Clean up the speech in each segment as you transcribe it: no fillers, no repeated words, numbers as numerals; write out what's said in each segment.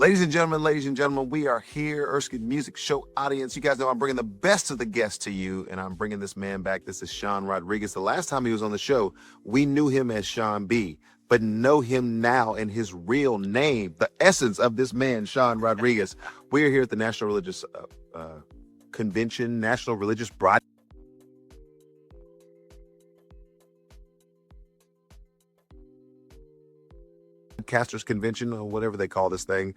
Ladies and gentlemen, we are here, Erskin Music Show audience. You guys know I'm bringing the best of the guests to you, and I'm bringing this man back. This is Sean Rodriguez. The last time he was on the show, we knew him as Sean B, but know him now in his real name, the essence of this man, Sean Rodriguez. We are here at the National Religious Convention, National Religious Broadcasters Convention, or whatever they call this thing.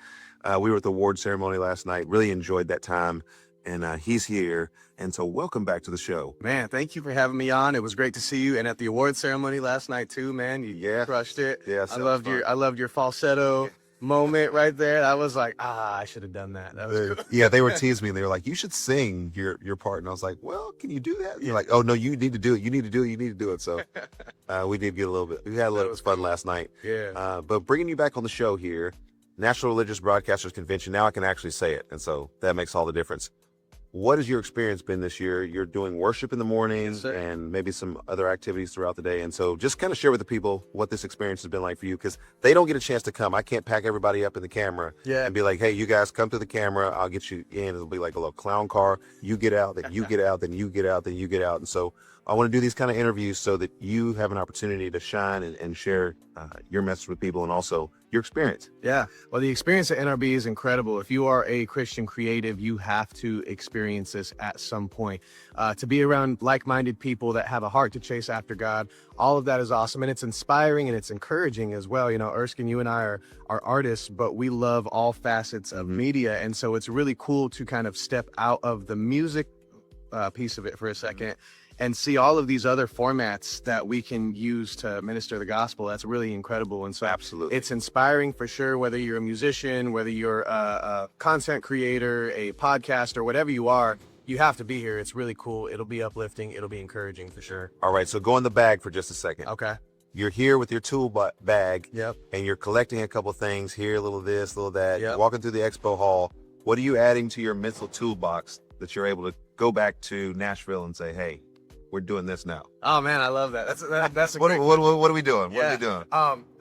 We were at the award ceremony last night. Really enjoyed that time, and he's here. And so, welcome back to the show, man. Thank you for having me on. It was great to see you, and at the award ceremony last night too, man. You crushed it. Yes, I loved your falsetto moment right there. I was like, I should have done that. That was cool. Yeah, they were teasing me. They were like, you should sing your part. And I was like, well, can you do that? And they're like, oh, no, you need to do it. You need to do it. You need to do it. So we did get a little bit. We had a little fun last night. Yeah. But bringing you back on the show here, National Religious Broadcasters Convention, now I can actually say it. And so that makes all the difference. What has your experience been this year? You're doing worship in the mornings and maybe some other activities throughout the day. And so just kind of share with the people what this experience has been like for you, because they don't get a chance to come. I can't pack everybody up in the camera and be like, hey, you guys come to the camera. I'll get you in. It'll be like a little clown car. You get out, then you get out, then you get out, then you get out. And so I want to do these kind of interviews so that you have an opportunity to shine and share your message with people and also your experience. Yeah. Well, the experience at NRB is incredible. If you are a Christian creative, you have to experience this at some point. To be around like-minded people that have a heart to chase after God, all of that is awesome. And it's inspiring and it's encouraging as well. You know, Erskin, you and I are artists, but we love all facets of media. And so it's really cool to kind of step out of the music piece of it for a second and see all of these other formats that we can use to minister the gospel. That's really incredible. And so absolutely, it's inspiring for sure, whether you're a musician, whether you're a content creator, a podcaster, whatever you are, you have to be here. It's really cool. It'll be uplifting. It'll be encouraging for sure. All right, so go in the bag for just a second. Okay. You're here with your tool bag. Yep. And you're collecting a couple things here, a little of this, a little of that. Yep. You're walking through the expo hall. What are you adding to your mental toolbox that you're able to go back to Nashville and say, hey, we're doing this now? Oh man, I love that. That's a what great are we doing? Yeah. What are we doing?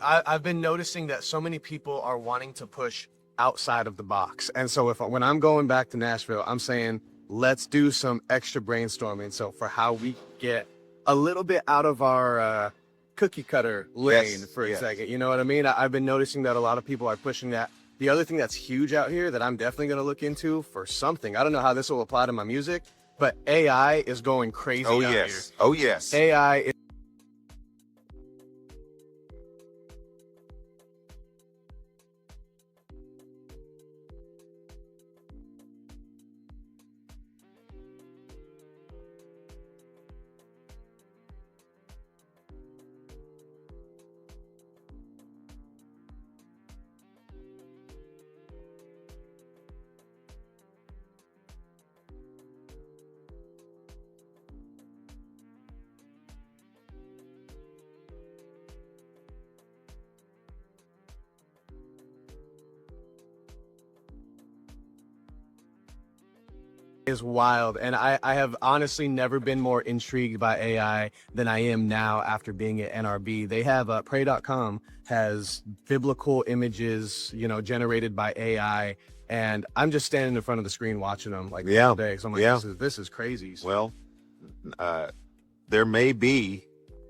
I've been noticing that so many people are wanting to push outside of the box. And so when I'm going back to Nashville, I'm saying, let's do some extra brainstorming. So for how we get a little bit out of our cookie cutter lane for a second. You know what I mean? I've been noticing that a lot of people are pushing that. The other thing that's huge out here that I'm definitely going to look into for something, I don't know how this will apply to my music, but AI is going crazy out here. Oh, yes. AI is wild, and I have honestly never been more intrigued by AI than I am now after being at NRB. They have pray.com has biblical images, you know, generated by AI, and I'm just standing in front of the screen watching them like all day. So I'm like, this is crazy. So. Well, there may be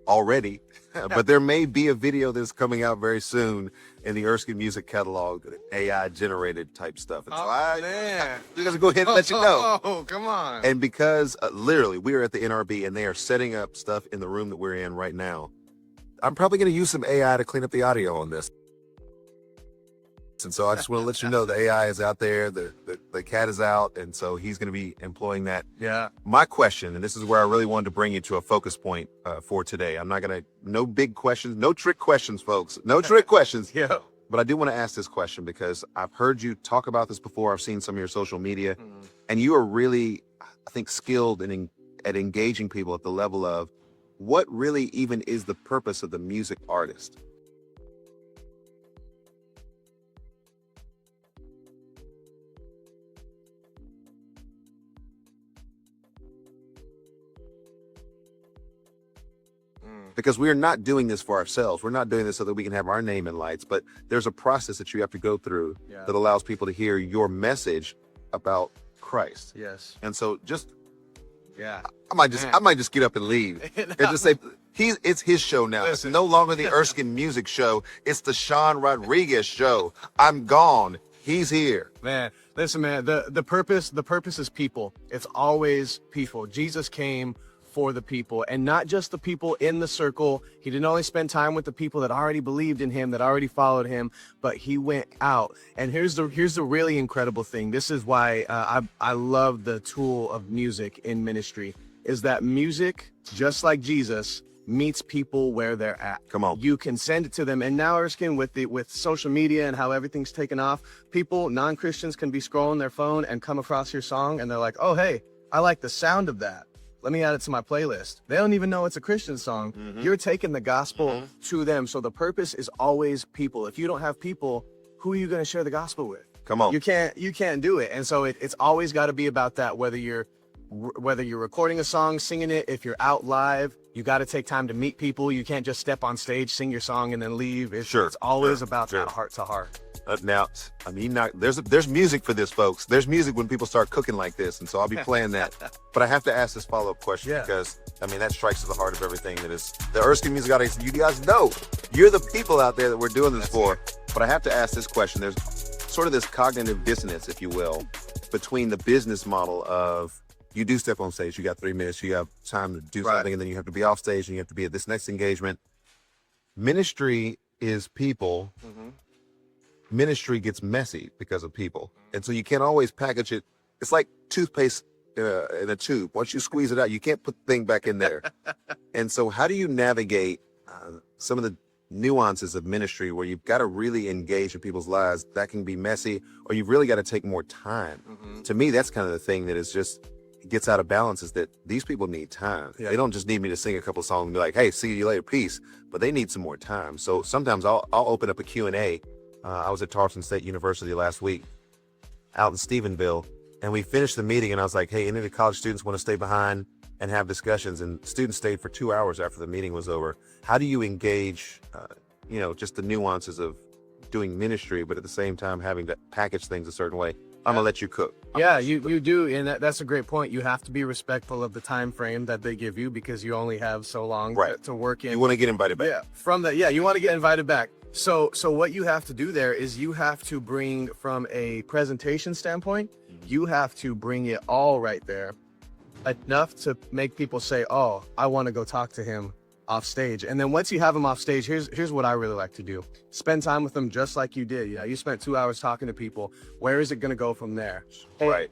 already, but there may be a video that's coming out very soon in the Erskin music catalog, AI generated type stuff. And so man. I'm going to go ahead and let you know. Oh, come on. And because literally we are at the NRB and they are setting up stuff in the room that we're in right now, I'm probably going to use some AI to clean up the audio on this. And so I just want to let you know the AI is out there, the cat is out, and so he's going to be employing that. Yeah. My question, and this is where I really wanted to bring you to a focus point for today. I'm not going to, no big questions, no trick questions, folks. No trick questions. Yeah. But I do want to ask this question because I've heard you talk about this before. I've seen some of your social media, and you are really, I think, skilled at engaging people at the level of what really even is the purpose of the music artist. Because we are not doing this for ourselves. We're not doing this so that we can have our name in lights, but there's a process that you have to go through that allows people to hear your message about Christ. Yes. And so just, Yeah. I might just get up and leave and just say, it's his show now. Listen. It's no longer the Erskin music show. It's the Sean Rodriguez show. I'm gone. He's here. Man, listen, man, the purpose is people. It's always people. Jesus came for the people, and not just the people in the circle. He didn't only spend time with the people that already believed in him, that already followed him, but he went out. And here's the really incredible thing. This is why I love the tool of music in ministry, is that music, just like Jesus, meets people where they're at. Come on. You can send it to them. And now, Erskin, with social media and how everything's taken off, people, non-Christians, can be scrolling their phone and come across your song, and they're like, oh, hey, I like the sound of that. Let me add it to my playlist. They don't even know it's a Christian song. You're taking the gospel to them. So the purpose is always people. If you don't have people, who are you going to share the gospel with? Come on. You can't do it. And so it's always got to be about that. Whether you're recording a song, singing it, if you're out live, you got to take time to meet people. You can't just step on stage, sing your song, and then leave. It's always about that heart to heart. Now, I mean, there's music for this, folks. There's music when people start cooking like this, and so I'll be playing that. But I have to ask this follow-up question because, I mean, that strikes to the heart of everything that is the Erskin Music Audience. You guys know, you're the people out there that we're doing this for. But I have to ask this question. There's sort of this cognitive dissonance, if you will, between the business model of you do step on stage, you got 3 minutes, you have time to do something, and then you have to be off stage, and you have to be at this next engagement. Ministry is people. Ministry gets messy because of people. And so you can't always package it. It's like toothpaste in a tube. Once you squeeze it out, you can't put the thing back in there. And so how do you navigate some of the nuances of ministry where you've got to really engage in people's lives? That can be messy, or you've really got to take more time. To me, that's kind of the thing that is just gets out of balance, is that these people need time. They don't just need me to sing a couple songs and be like, hey, see you later, peace. But they need some more time. So sometimes I'll open up a Q&A. I was at Tarleton State University last week out in Stephenville, and we finished the meeting, and I was like, hey, any of the college students want to stay behind and have discussions? And students stayed for 2 hours after the meeting was over. How do you engage, just the nuances of doing ministry, but at the same time having to package things a certain way? I'm gonna let you cook. Yeah, you do, and that's a great point. You have to be respectful of the time frame that they give you, because you only have so long to work in. You want to get invited back. Yeah, you want to get invited back. So what you have to do there is you have to bring, from a presentation standpoint, you have to bring it all right there, enough to make people say, oh, I want to go talk to him off stage. And then once you have them off stage, here's what I really like to do. Spend time with them just like you did. You spent 2 hours talking to people. Where is it going to go from there? Right.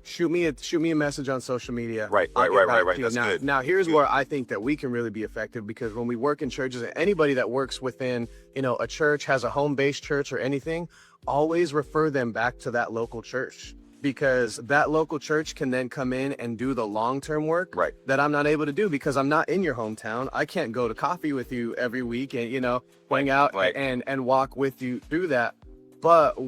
Shoot me a message on social media. Right. That's good. Now here's where I think that we can really be effective, because when we work in churches, anybody that works within, a church, has a home-based church or anything, always refer them back to that local church, because that local church can then come in and do the long-term work that I'm not able to do, because I'm not in your hometown. I can't go to coffee with you every week and, hang out and walk with you through that. But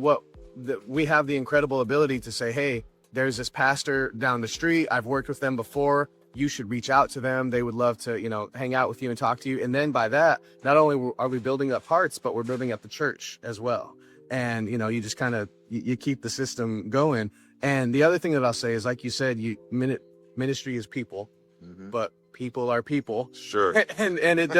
we have the incredible ability to say, hey, there's this pastor down the street. I've worked with them before. You should reach out to them. They would love to, hang out with you and talk to you. And then by that, not only are we building up hearts, but we're building up the church as well. And, you just kind of, you keep the system going. And the other thing that I'll say is, like you said, ministry is people, but people are people. Sure. and it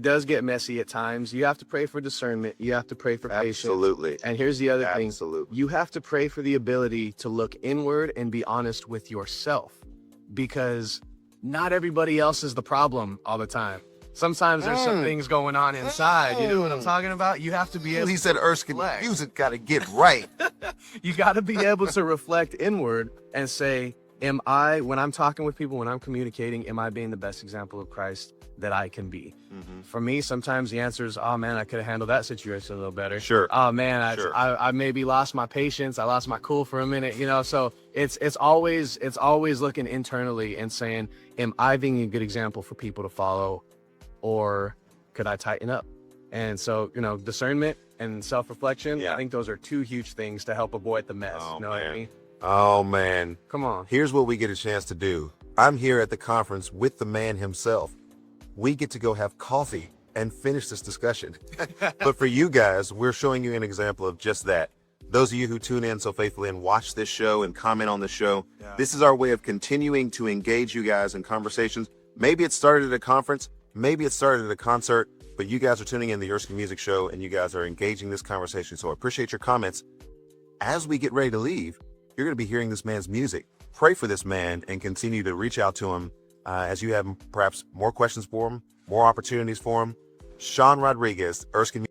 does get messy at times. You have to pray for discernment. You have to pray for patience. Absolutely. And here's the other thing. Absolutely. You have to pray for the ability to look inward and be honest with yourself, because not everybody else is the problem all the time. Sometimes there's some things going on inside. You know what I'm talking about? You have to be able He said, Erskin, music got to get right. You got to be able to reflect inward and say, when I'm talking with people, when I'm communicating, am I being the best example of Christ that I can be? For me, sometimes the answer is, oh man, I could have handled that situation a little better. Sure. Oh man, I maybe lost my patience. I lost my cool for a minute, so it's always looking internally and saying, am I being a good example for people to follow, or could I tighten up? And so, discernment and self-reflection, I think those are 2 huge things to help avoid the mess. Oh, you know what I mean? Oh man. Come on. Here's what we get a chance to do. I'm here at the conference with the man himself, we get to go have coffee and finish this discussion. But for you guys, we're showing you an example of just that. Those of you who tune in so faithfully and watch this show and comment on the show, this is our way of continuing to engage you guys in conversations. Maybe it started at a conference, maybe it started at a concert, but you guys are tuning in the Erskin Music Show and you guys are engaging this conversation. So I appreciate your comments. As we get ready to leave, you're going to be hearing this man's music. Pray for this man and continue to reach out to him as you have perhaps more questions for him, more opportunities for him. Sean Rodriguez, Erskin